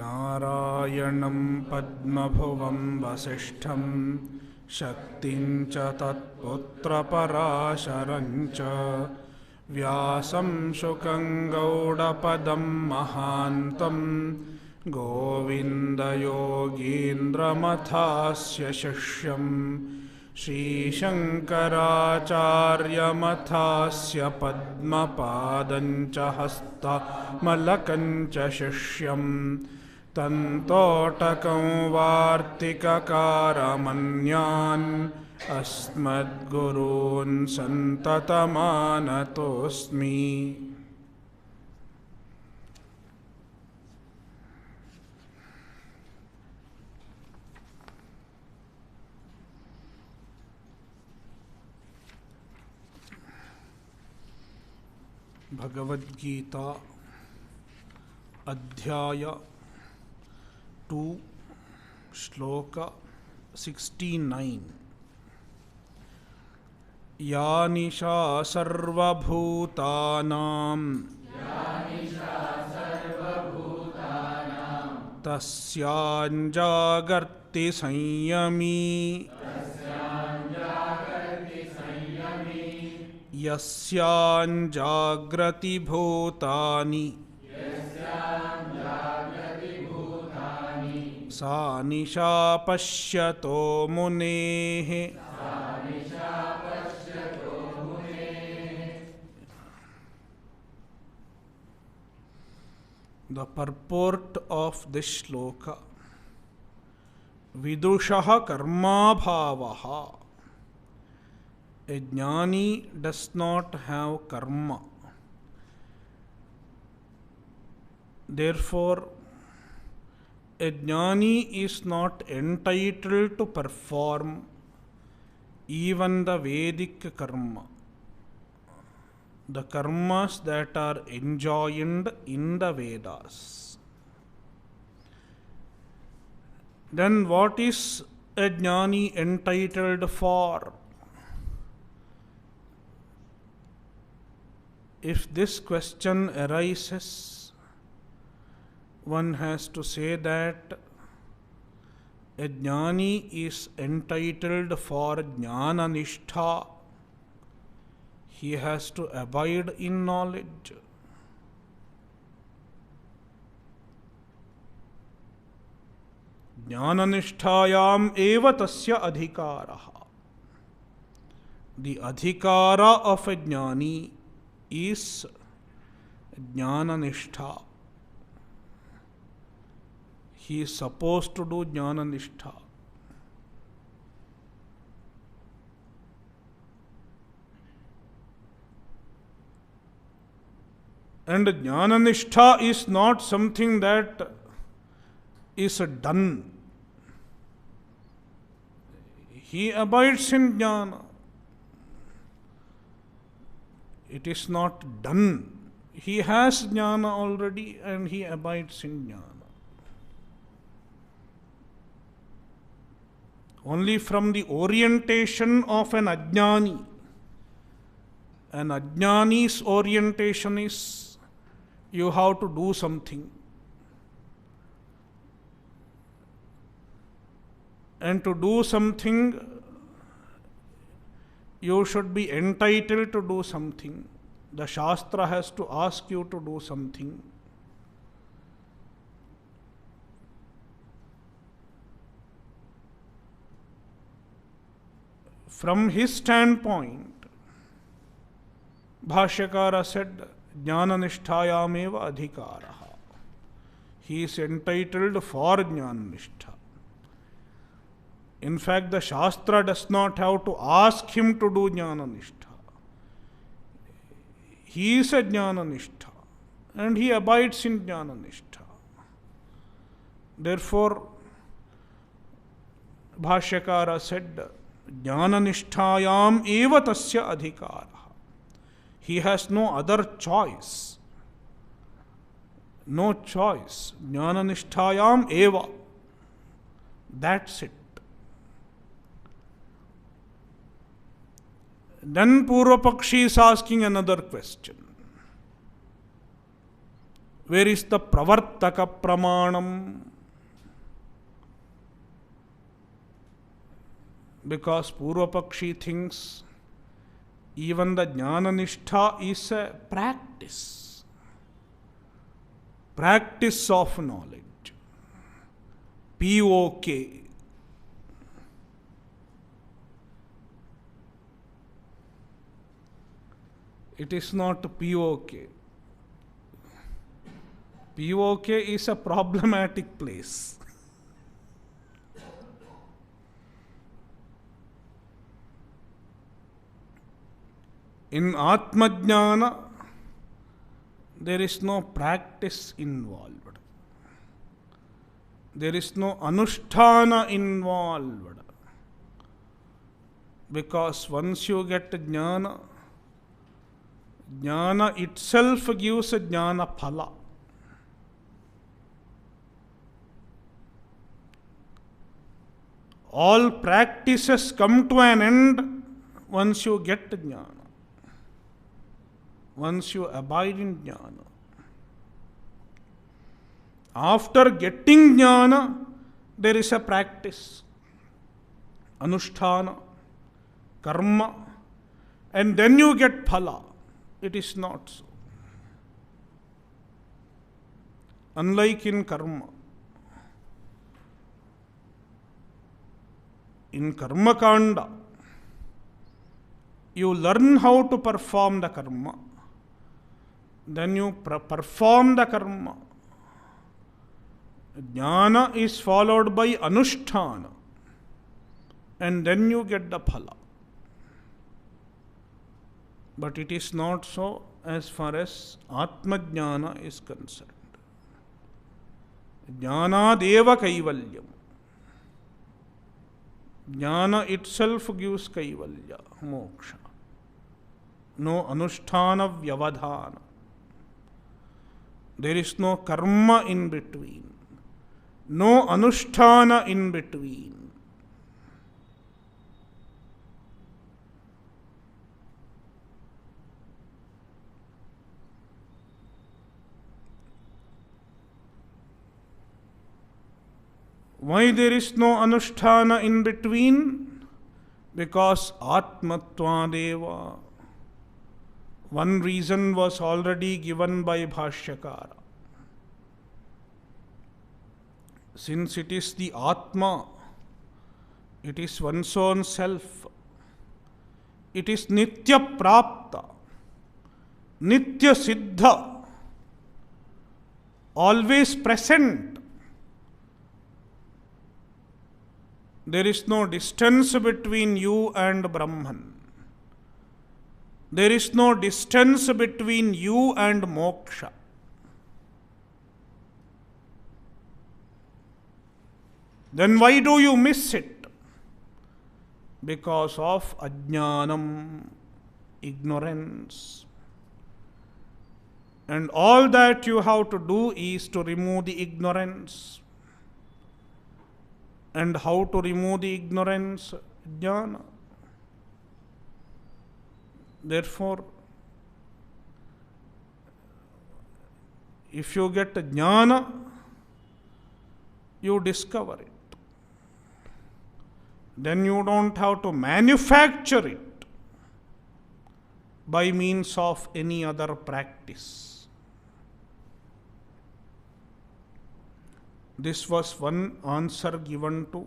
नारायणं पद्मभुवं वसिष्ठं शक्तिं च तत्पुत्रपराशरं च व्यासं शुकं गौडपदं महान्तं गोविन्दयोगीन्द्रमथास्य शिष्यं श्रीशङ्कराचार्यमथास्य पद्मपादं च हस्तमलकं च शिष्यं तन्तोटकं वार्तिककारमन्यान् अस्मद्गुरून् सन्ततमानतोऽस्मि। भगवद्गीता अध्याय 2 श्लोक 69। या निशा सर्वभूतानां तस्यां जागर्ति संयमी यस्यां जाग्रति भूतानि सा निशा पश्यतो मुनेः। The purport of this shloka: Vidushaha karma bhavaha. A jnani does not have karma. Therefore, a jnani is not entitled to perform even the Vedic karma, the karmas that are enjoined in the Vedas. Then what is a jnani entitled for? If this question arises, one has to say that a jnani is entitled for jnana nishtha. He has to abide in knowledge. Jnana nisthayam eva tasya adhikaraha. The adhikara of a jnani is jnana nishtha. He is supposed to do jnana nishtha. And jnana nishtha is not something that is done. He abides in jnana. It is not done. He has jnana already and he abides in jnana. Only from the orientation of an ajnani. An ajnani's orientation is you have to do something. And to do something, you should be entitled to do something. The Shastra has to ask you to do something. From his standpoint, Bhashyakara said, Jnana nisthayam eva adhikaraha. He is entitled for Jnana nishtha. In fact, the Shastra does not have to ask him to do Jnana nishtha. He is a Jnana nishtha and he abides in Jnana nishtha. Therefore, Bhashyakara said, Jnana nisthayam eva tasya adhikaraha. He has no other choice. No choice. Jnana nisthayam eva. That's it. Then Purvapakshi is asking another question. Where is the pravartaka pramanam? Because Purvapakshi thinks even the Jnana-nishtha is a practice. Practice of knowledge. POK. It is not POK. POK is a problematic place. In Atmajnana, there is no practice involved. There is no anusthana involved. Because once you get jnana, jnana itself gives a jnana phala. All practices come to an end once you get jnana. Once you abide in jnana. After getting jnana, there is a practice, anusthana, karma, and then you get phala. It is not so. Unlike in karma. In karma kanda, you learn how to perform the karma. Then you perform the karma. Jnana is followed by anusthana. And then you get the phala. But it is not so as far as Atmajnana is concerned. Jnanadeva kaivalyam. Jnana itself gives kaivalya, moksha. No anusthana vyavadhana. There is no karma in between. No anusthana in between. Why there is no anusthana in between? Because Atmatvadeva. One reason was already given by Bhashyakara. Since it is the Atma, it is one's own self. It is Nitya Prapta, Nitya Siddha, always present. There is no distance between you and Brahman. There is no distance between you and moksha. Then why do you miss it? Because of ajnanam, ignorance. And all that you have to do is to remove the ignorance. And how to remove the ignorance? Jnana. Therefore, if you get jnana, you discover it. Then you don't have to manufacture it by means of any other practice. This was one answer given to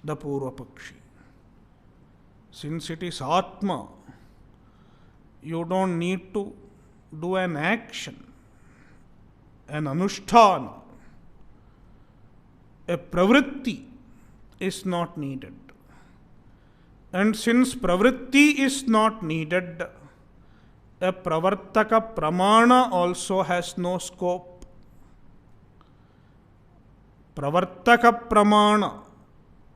the Purvapakshi. Since it is Atma, you don't need to do an action, an anusthana. A pravritti is not needed. And since pravritti is not needed, a pravartaka pramana also has no scope. Pravartaka pramana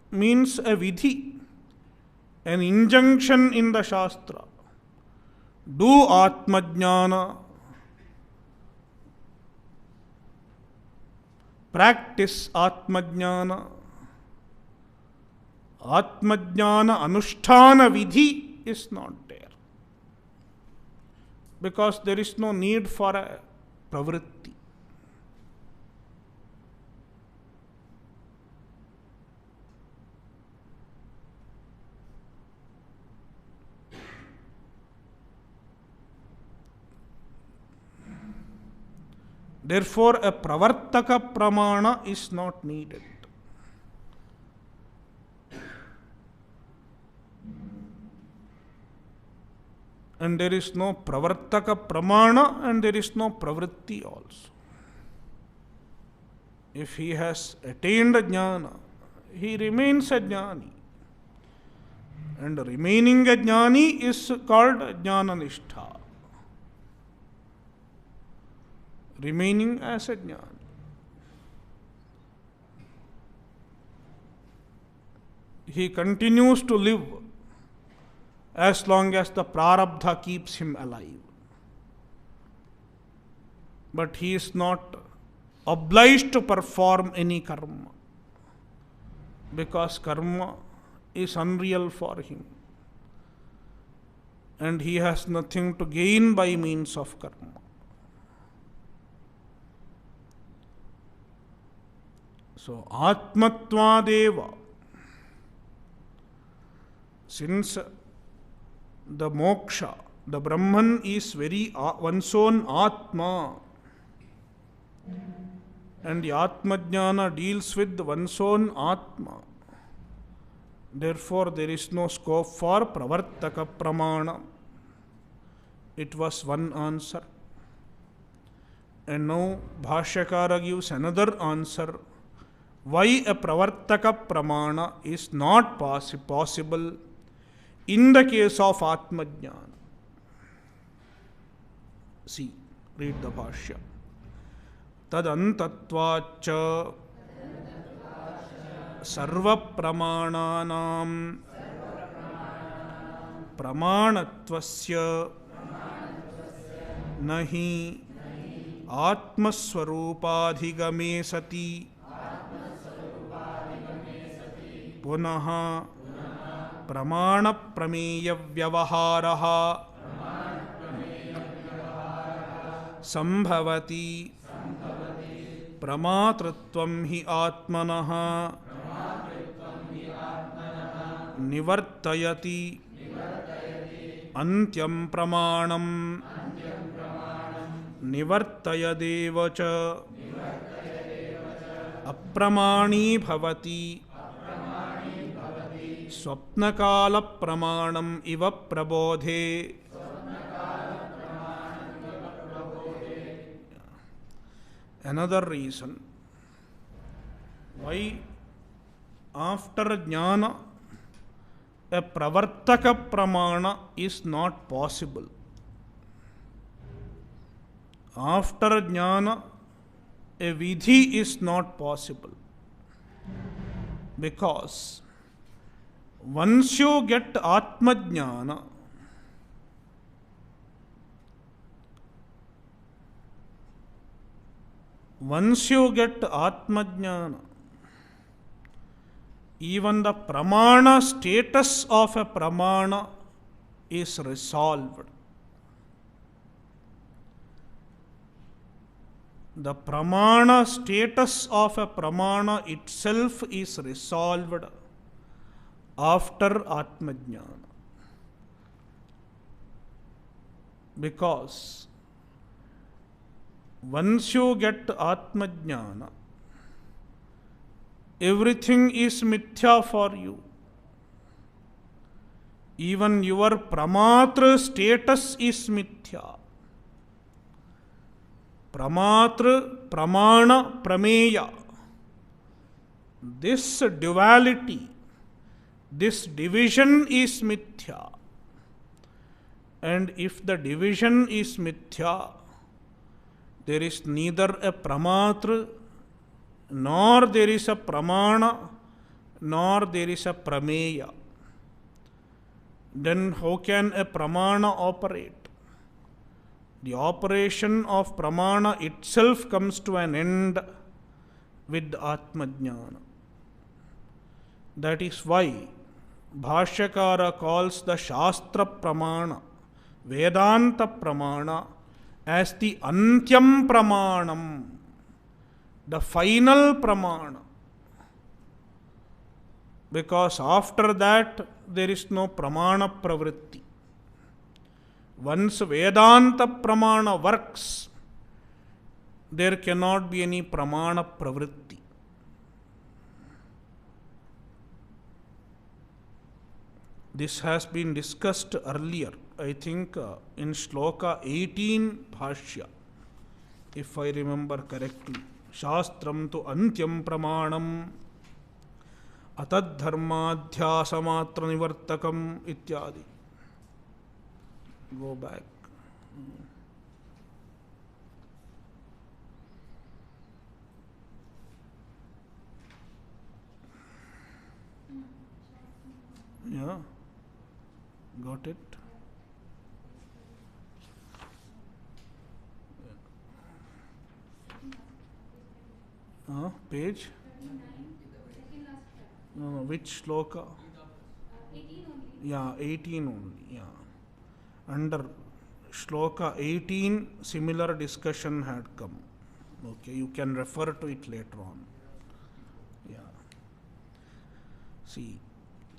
means a vidhi, an injunction in the Shastra. Do Atmajnana. Practice Atmajnana. Atmajnana anusthana vidhi is not there. Because there is no need for a pravritti. Therefore, a pravartaka pramana is not needed. And there is no pravartaka pramana and there is no pravritti also. If he has attained jnana, he remains a jnani. And remaining a jnani is called jnananishtha. Remaining as a jnani. He continues to live as long as the prarabdha keeps him alive. But he is not obliged to perform any karma, because karma is unreal for him. And he has nothing to gain by means of karma. So, Atmatvadeva, since the moksha, the Brahman is very one's own Atma, and the Atmajnana deals with one's own Atma. Therefore, there is no scope for pravartaka pramana. It was one answer. And now Bhashyakara gives another answer. Why a pravartaka pramana is not possible in the case of Atmajnana. See, read the Bhashya. Tadantatvacha sarva pramananam pramanatvasya nahi atmaswarupadhigame sati punaha pramana prameya vyavaharaha sambhavati pramatritvam hi atmanaha nivartayati antyam pramanam nivartayadeva cha apramani bhavati swapnakala pramanam iva prabodhe. Another reason why after jnana a pravartaka pramana is not possible. After jnana a vidhi is not possible, because once you get atmajnana, even the pramana status of a pramana is resolved. The pramana status of a pramana itself is resolved after Atmajnana. Because once you get Atmajnana, everything is mithya for you. Even your pramatra status is mithya. Pramatra, pramana, prameya. This duality, this division is mithya. And if the division is mithya, there is neither a pramatra, nor there is a pramana, nor there is a prameya. Then how can a pramana operate? The operation of pramana itself comes to an end with Atmajnana. That is why Bhashyakara calls the Shastra pramana, Vedanta pramana as the antyam pramanam, the final pramana. Because after that there is no pramana pravritti. Once Vedanta pramana works, there cannot be any pramana pravritti. This has been discussed earlier, I think in Shloka 18 Bhashya, if I remember correctly. Shastram tu antyam pramanam atadharmadhyasa nivartakam ityadi. Go back. Yeah, got it. Page? No, which shloka? 18 only. Yeah, 18 only. Yeah. Under shloka 18, similar discussion had come. Okay, you can refer to it later on. Yeah. See,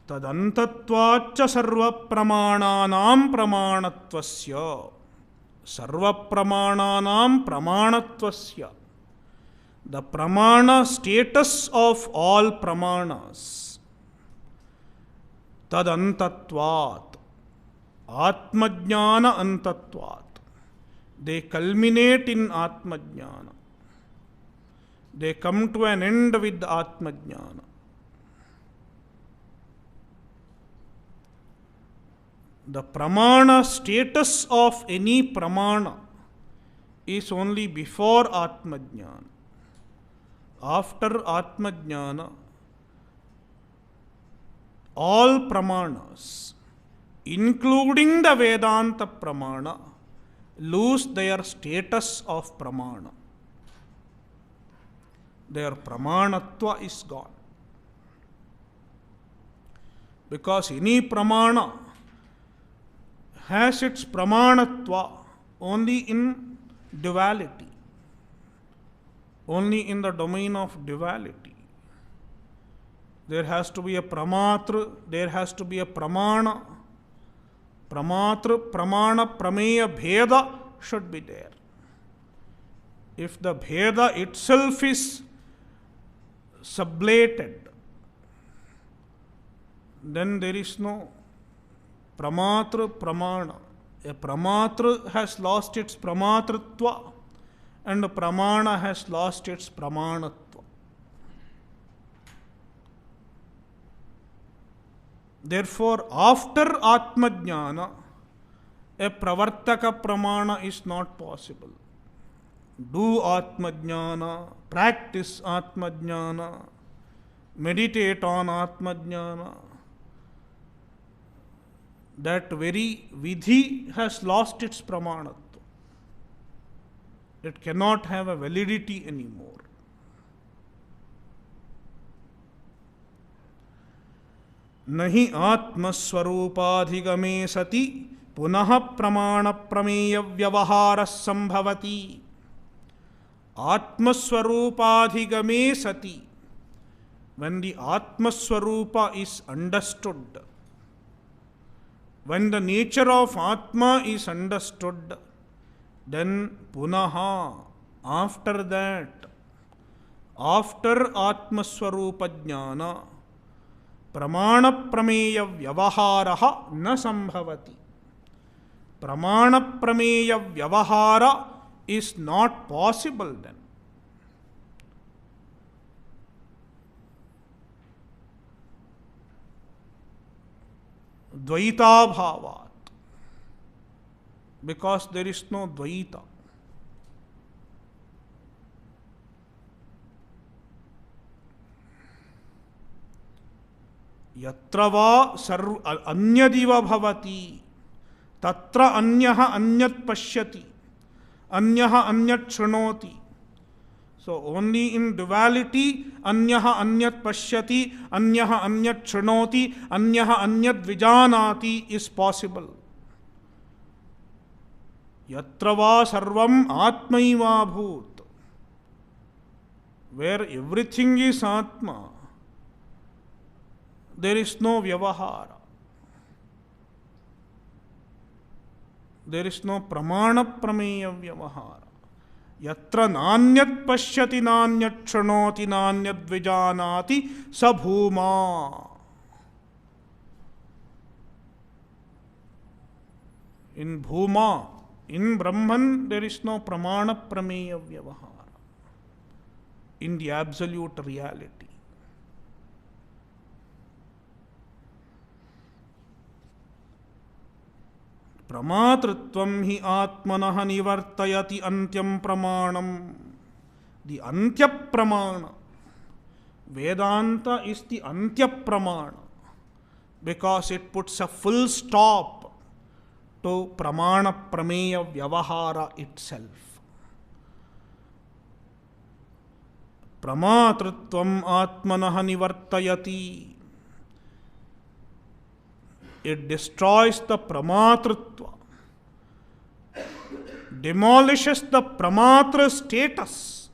tadantatvacha sarva pramananam pramanatvasya. Sarva pramananam pramanatvasya. The pramana status of all pramanas. Tadantatvat. Atmajnana antatvat. They culminate in Atmajnana. They come to an end with Atmajnana. The pramana status of any pramana is only before Atmajnana. After Atmajnana, all pramanas, including the Vedanta pramana, lose their status of pramana. Their pramanatva is gone. Because any pramana has its pramanatva only in duality, only in the domain of duality. There has to be a pramatra, there has to be a pramana. Pramatra, pramana, prameya, bheda should be there. If the bheda itself is sublated, then there is no pramatra, pramana. A pramatra has lost its pramatratva and a pramana has lost its pramanatva. Therefore, after Atmajnana, a pravartaka pramana is not possible. Do Atmajnana, practice Atmajnana, meditate on Atmajnana. That very vidhi has lost its pramanatva. It cannot have a validity anymore. Nahi atmaswarupadhigame sati punaha pramana prameya vyavahara sambhavati. Atmaswarupadhigame sati. When the Atmaswarupa is understood, when the nature of Atma is understood, then punaha, after that, after Atmaswarupa jnana, pramana prameya vyavaharaha na sambhavati. Pramana prameya vyavahara is not possible then. Dvaita bhavat. Because there is no dvaita. Yatra va anyadiva bhavati. Tatra anyaha anyat pashyati. Anyaha anyat shrunoti. So only in duality, anyaha anyat pashyati, anyaha anyat shrunoti, anyaha anyat vijanati is possible. Yatra va sarvam atmaiva bhut. Where everything is Atma, there is no vyavahara. There is no pramana prameya vyavahara. Yatra nanyat pashyati nanyat shanoti nanyat vijanati sabhuma. In Bhuma, in Brahman, there is no pramana prameya vyavahara. In the absolute reality. Pramatritvam hi atmanah nivartayati antyam pramanam. The antya pramana. Vedanta is the antya pramana because it puts a full stop to pramana prameya vyavahara itself. Pramatritvam atmanah nivartayati. It destroys the pramatritva, demolishes the pramatra status,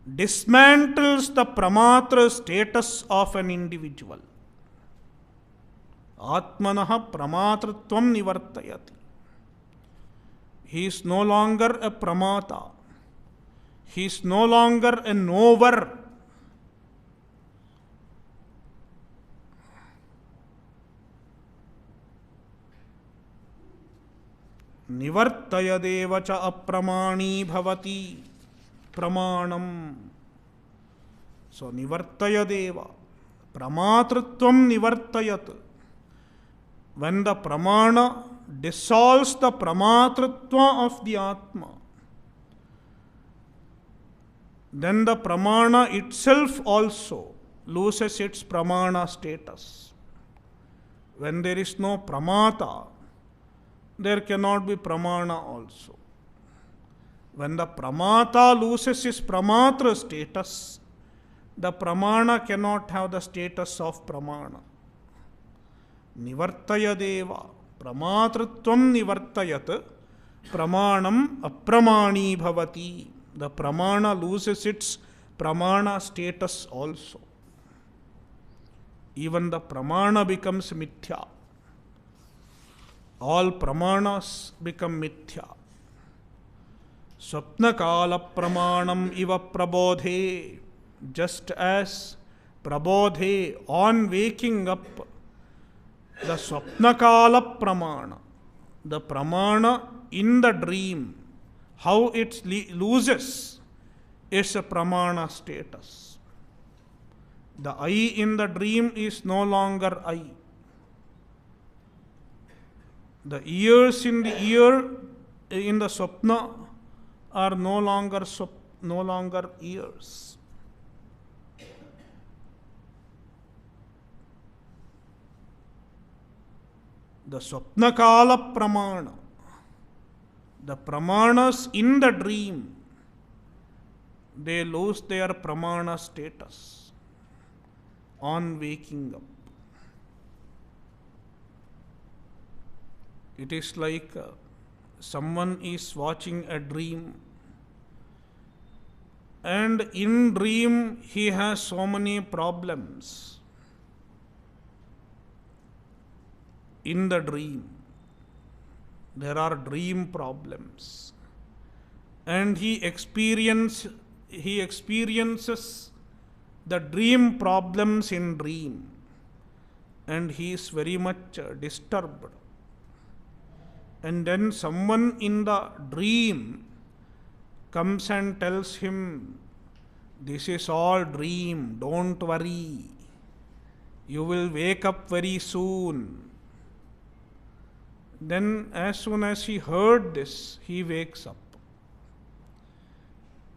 dismantles the pramatra status of an individual. Atmanah pramatritvam nivartayati. He is no longer a pramata. He is no longer a knower. Nivartayadeva cha apramani bhavati pramanam. So nivartayadeva. Pramatritvam nivartayat. When the pramana dissolves the pramatritva of the Atma, then the pramana itself also loses its pramana status. When there is no pramata, there cannot be pramana also. When the pramata loses his pramatra status, the pramana cannot have the status of pramana. Nivartayadeva. Pramatritvam nivartayat. Pramanam apramani bhavati. The pramana loses its pramana status also. Even the pramana becomes mithya. All pramanas become mithya. Swapnakala pramanam iva prabodhe. Just as prabodhe, on waking up, the swapnakala pramana, the pramana in the dream, how it loses its pramana status. The I in the dream is no longer I. The ears in the ear in the swapna are no longer ears. The swapnakala pramana, the pramanas in the dream, they lose their pramana status on waking up. It is like someone is watching a dream, and in dream he has so many problems. In the dream, there are dream problems, and he experiences the dream problems in dream, and he is very much disturbed. And then someone in the dream comes and tells him, "This is all dream, don't worry. You will wake up very soon." Then as soon as he heard this, he wakes up.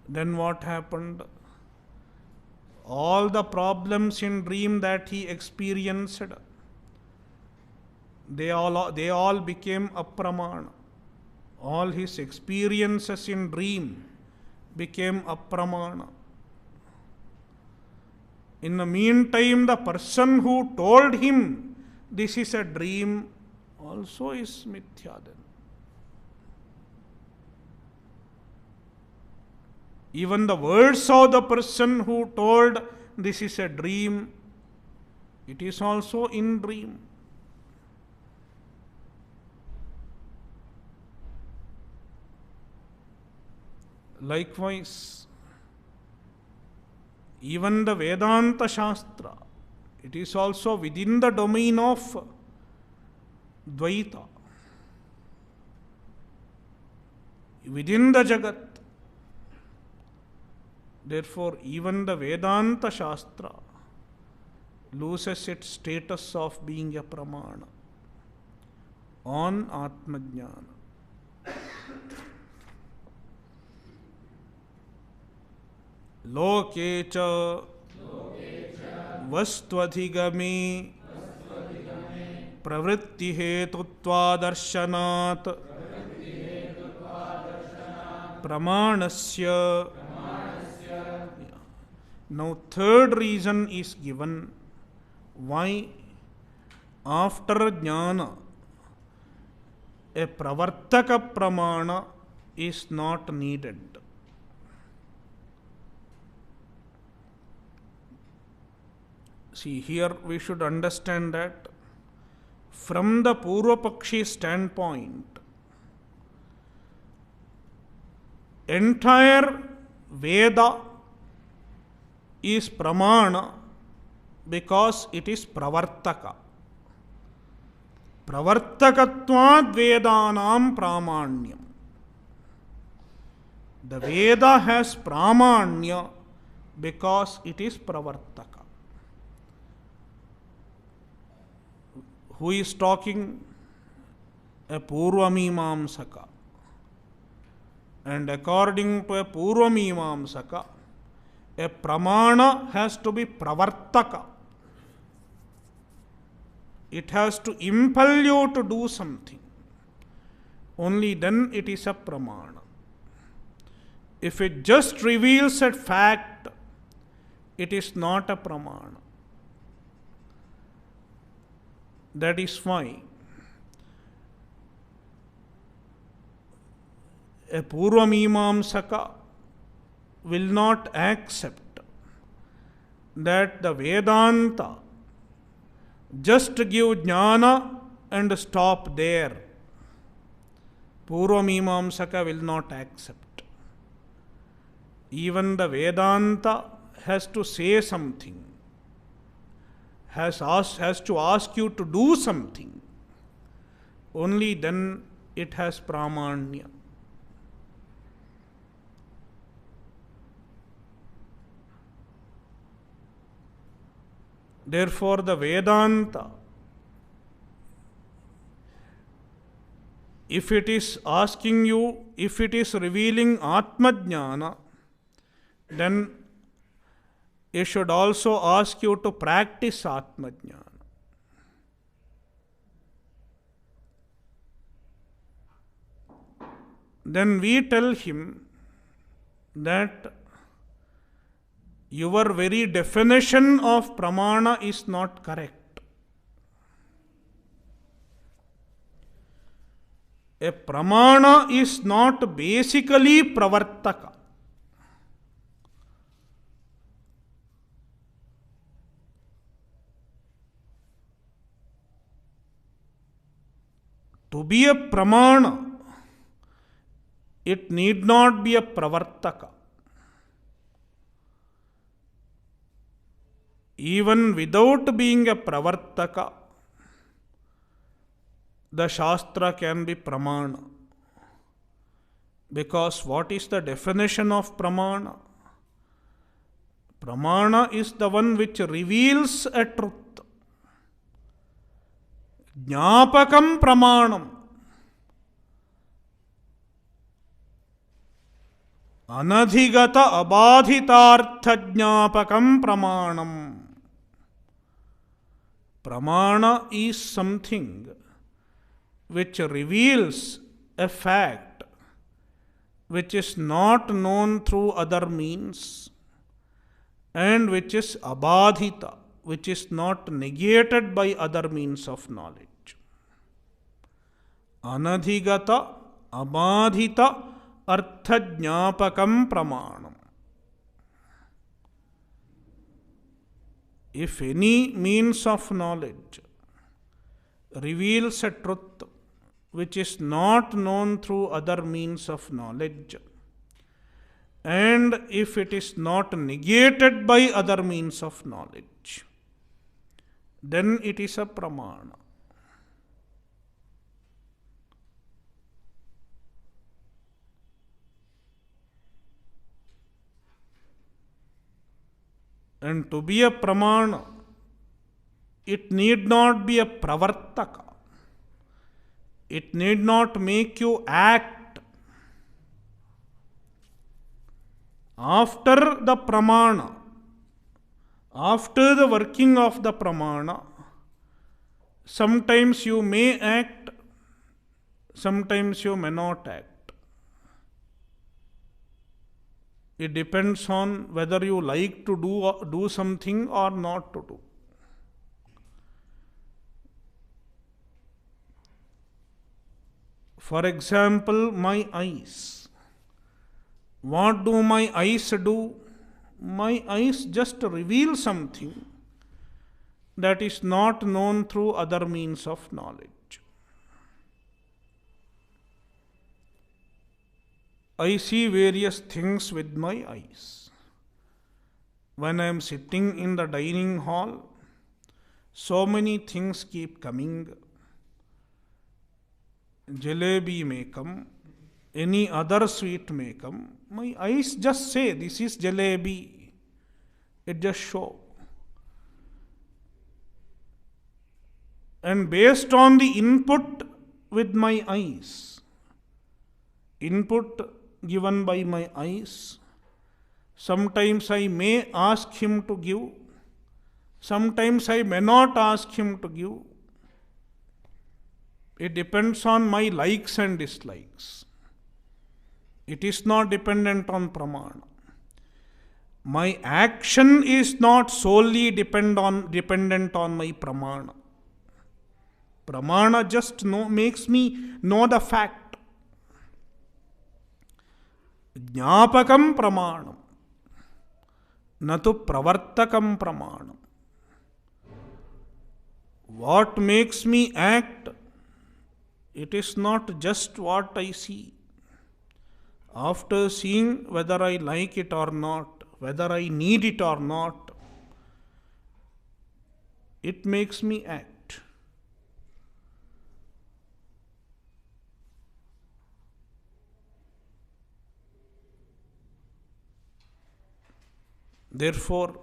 Then what happened? All the problems in dream that he experienced, they all became apramana. All his experiences in dream became apramana. In the meantime, the person who told him this is a dream also is mithya then. Even the words of the person who told this is a dream, it is also in dream. Likewise, even the Vedanta Shastra, it is also within the domain of Dvaita, within the Jagat. Therefore, even the Vedanta Shastra loses its status of being a pramana on Atmajnana. लोके च वस्त्वधिगमे प्रवृत्ति हेतुत्वादर्शनात् प्रमाणस्य. Now third reason is given why after jnana a pravartaka pramana is not needed. See, here we should understand that from the Purvapakshi standpoint, entire Veda is pramana because it is pravartaka. Pravartakatvad Vedanam pramanyam. The Veda has pramanya because it is pravartaka. Who is talking? A Purvamimamsaka. And according to a Purvamimamsaka, a pramana has to be pravartaka. It has to impel you to do something. Only then it is a pramana. If it just reveals a fact, it is not a pramana. That is why a Purvamimamsaka will not accept that the Vedanta just give jnana and stop there. Purvamimamsaka will not accept. Even the Vedanta has to say something, has to ask you to do something. Only then it has pramanya. Therefore, the Vedanta, if it is asking you, if it is revealing Atmajnana, then it should also ask you to practice Atmajnana. Then we tell him that your very definition of pramana is not correct. A pramana is not basically pravartaka. To be a pramana, it need not be a pravartaka. Even without being a pravartaka, the Shastra can be pramana. Because what is the definition of pramana? Pramana is the one which reveals a truth. Jnapakam pramanam. Anadhigata abadhitartha jnapakam pramanam. Pramana is something which reveals a fact which is not known through other means and which is abadhita, which is not negated by other means of knowledge. Anadhigata abadhita artha jnapakam pramanam. If any means of knowledge reveals a truth which is not known through other means of knowledge, and if it is not negated by other means of knowledge, then it is a pramana. And to be a pramana, it need not be a pravartaka. It need not make you act. After the pramana, after the working of the pramana, sometimes you may act, sometimes you may not act. It depends on whether you like to do something or not to do. For example, my eyes. What do my eyes do? My eyes just reveal something that is not known through other means of knowledge. I see various things with my eyes. When I am sitting in the dining hall, so many things keep coming. Jalebi may come, any other sweet may come. My eyes just say, this is jalebi. It just shows. And based on the input with my eyes, input given by my eyes, sometimes I may ask him to give, sometimes I may not ask him to give. It depends on my likes and dislikes. It is not dependent on pramana. My action is not solely dependent on my pramana. Pramana just makes me know the fact. Jnapakam pramanam, natu pravartakam pramanam. What makes me act? It is not just what I see. After seeing whether I like it or not, whether I need it or not, it makes me act. Therefore,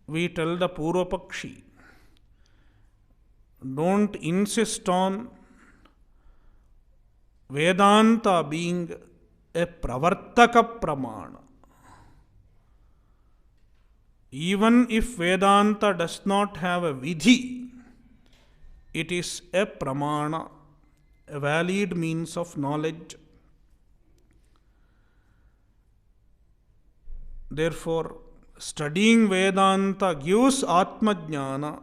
we tell the Purvapakshi, don't insist on Vedanta being a pravartaka pramana. Even if Vedanta does not have a vidhi, it is a pramana, a valid means of knowledge. Therefore, studying Vedanta gives Atmajnana,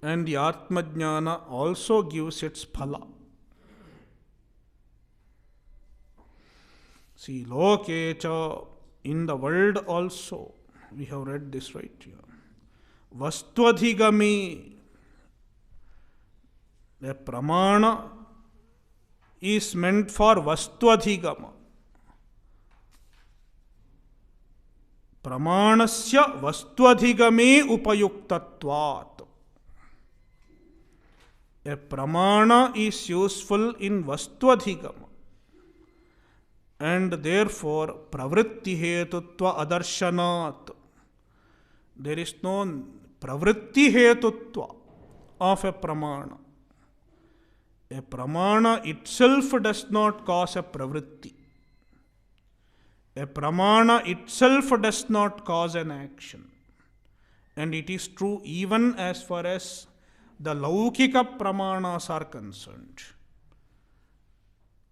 and the Atmajnana also gives its phala. See, lokecha, in the world also, we have read this right here. Vastvadhigami, the pramana is meant for Vastvadhigama. Pramanasya Vastvadhigame upayuktatvat. A pramana is useful in Vastvadhigama. And therefore, pravritti hetutva adarshanat. There is no pravritti hetutva of a pramana. A pramana itself does not cause a pravritti. A pramana itself does not cause an action. And it is true even as far as the laukika pramanas are concerned.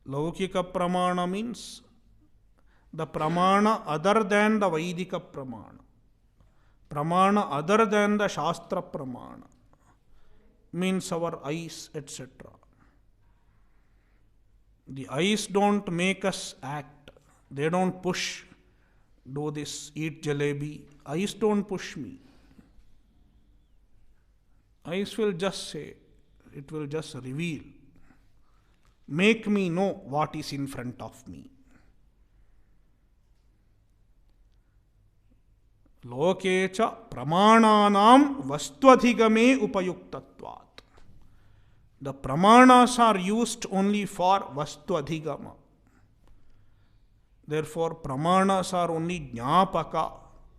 Laukika pramana means the pramana other than the Vaidika pramana. Pramana other than the Shastra pramana. Means our eyes, etc. The eyes don't make us act. They don't push, do this, eat jalebi, Eyes don't push me. Eyes will just say, it will just reveal, make me know what is in front of me. Loke cha pramananam vastvadhigame upayuktatvat. The pramanas are used only for vastvadhigama. Therefore, pramanas are only jnapaka,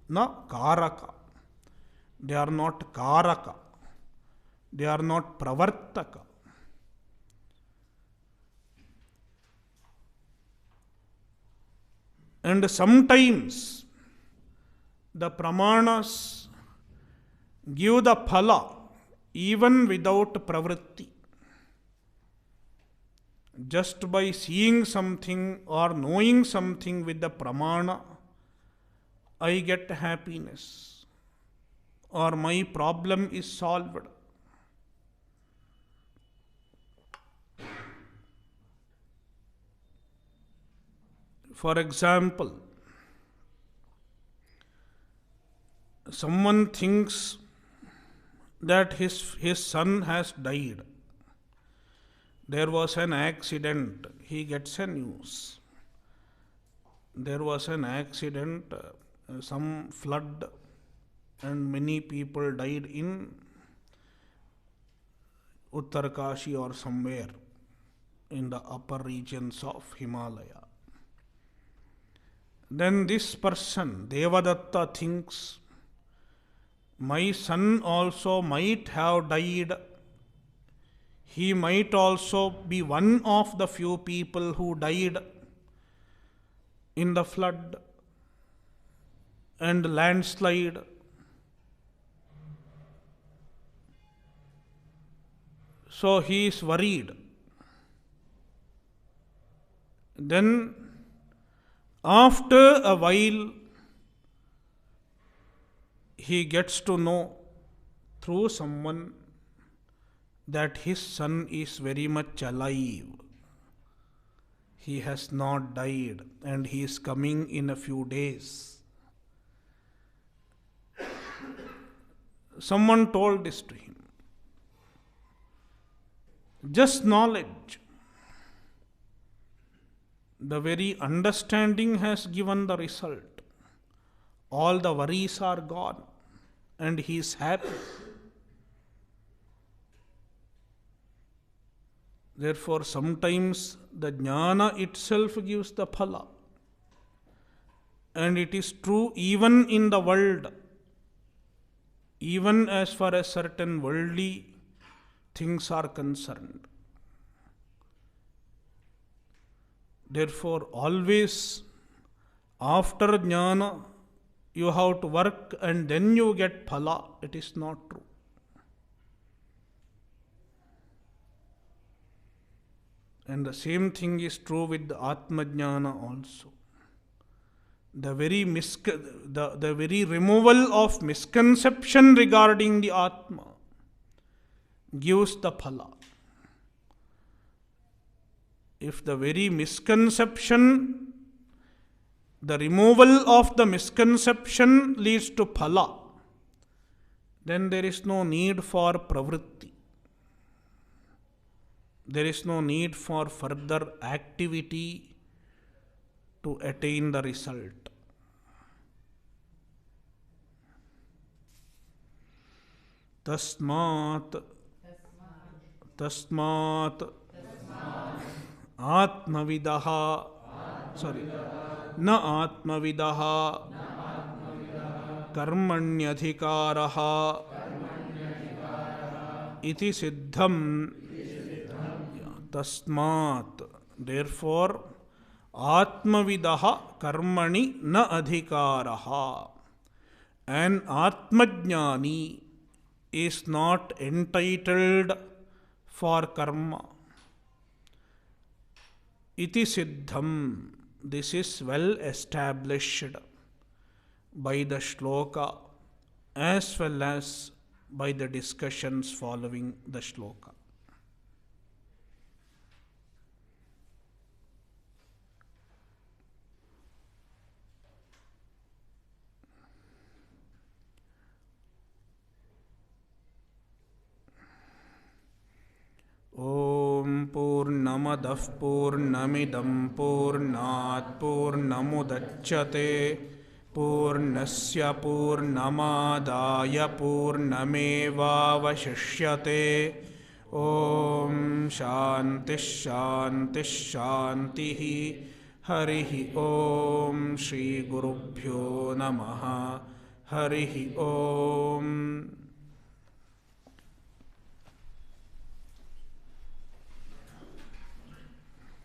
na karaka. They are not karaka. They are not pravartaka. And sometimes the pramanas give the phala even without pravritti. Just by seeing something or knowing something with the pramana, I get happiness or my problem is solved. For example, someone thinks that his son has died. There was an accident. He gets a news. There was an accident, some flood, and many people died in Uttarkashi or somewhere in the upper regions of Himalaya. Then this person, Devadatta, thinks, my son also might have died. He might also be one of the few people who died in the flood and landslide. So he is worried. Then, after a while, he gets to know through someone that his son is very much alive. He has not died and he is coming in a few days. Someone told this to him. Just knowledge. The very understanding has given the result. All the worries are gone and he is happy. Therefore, sometimes the jnana itself gives the phala. And it is true even in the world, even as far as certain worldly things are concerned. Therefore, always after jnana, you have to work and then you get phala. It is not true. And the same thing is true with the Atma Jnana also. The very removal of misconception regarding the Atma gives the phala. If the very misconception, the removal of the misconception leads to phala, then there is no need for pravritti. There is no need for further activity to attain the result. Tasmat Atmavidaha na Atmavidaha Karmanyadhikaraha iti siddham. Tasmat, therefore, Atmavidaha karmani na adhikaraha. An Atmajnani is not entitled for karma. Iti siddham, this is well established by the shloka as well as by the discussions following the shloka. पूर्णमदः पूर्णमिदं पूर्णात् पूर्णमुदच्यते पूर्णस्य पूर्णमादाय पूर्णमेवावशिष्यते। ॐ शान्तिः शान्तिः शान्तिः। हरिः ॐ श्रीगुरुभ्यो नमः। हरिः ॐ।